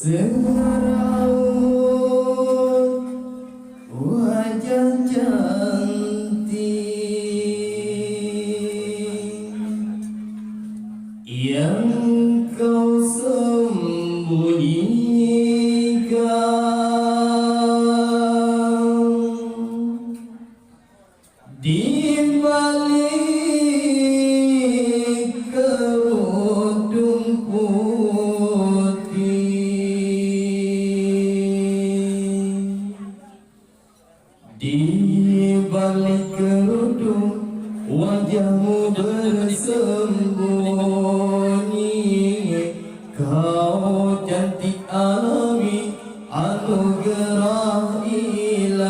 Seraut wajah cantik yang kau sembunyikan di balik kerudung di balik kerudung wajahmu bersembunyi. Kau cantik alami anugerah ilahi,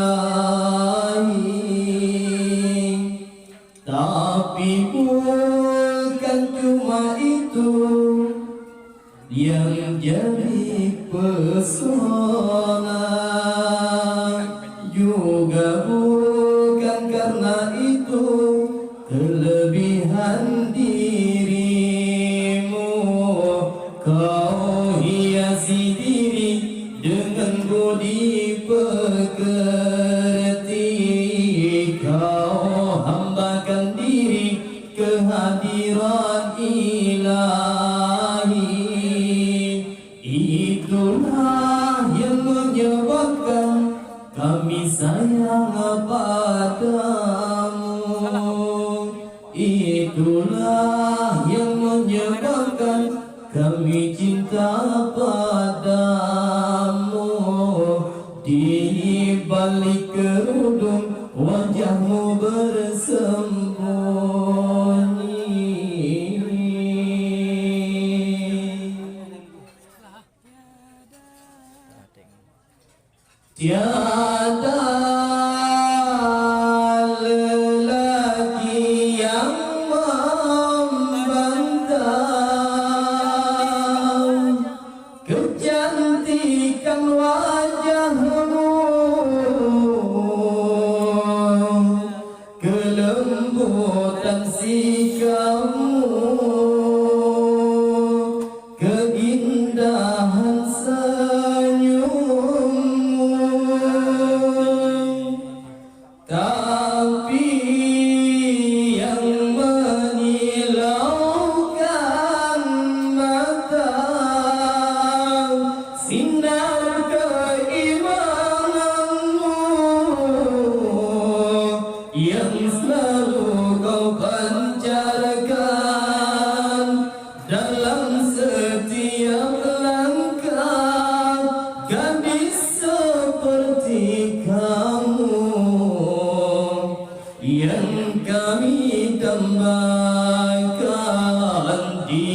tapi bukan cuma itu yang jadi pesona, juga bukan karena itu kelebihan dirimu. Kau hiasi diri dengan budi pekerti, kau hambakan diri kehadiran ilahi. Itulah yang menyebabkan kami sayang padamu. Itulah yang menyebabkan kami cinta padamu. Di balik kerudung wajahmu bersembunyi. Tiada lelaki yang membantah kecantikan wajahmu, kelembutan sikapmu, keindahan senyummu. Tapi yang menyilaukan mata sinar keimananmu yang selalu kau pancarkan dalam setiap langkah. Gadis seperti kamu yang kami dambakan, di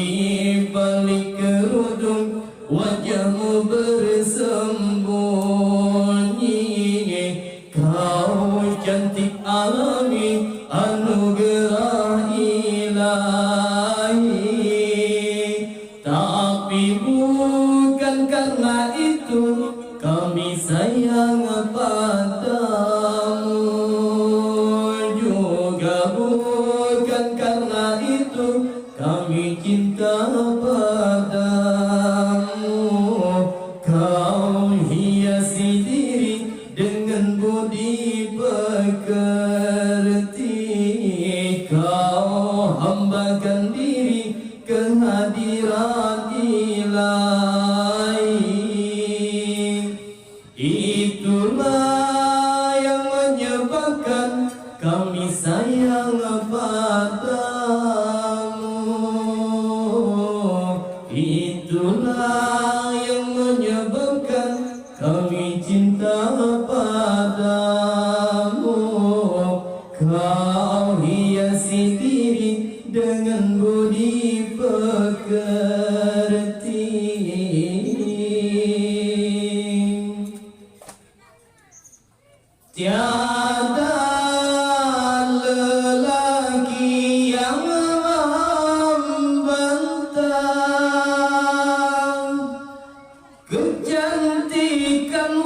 balik kerudung wajahmu bersembunyi. Kau cantik alami anugerah ilahi, tapi bukan karena itu kami sayang padamu, juga bukan karena itu kami cinta padamu. Kau hiasi diri dengan budi pekerti, kau hambakan diri kehadiran ilahi. Itulah yang menyebabkan kami sayang padamu. Itulah yang menyebabkan kami cinta padamu. Kau hiasi diri dengan budi pekerti. Tiada lelaki yang membantah kecantikan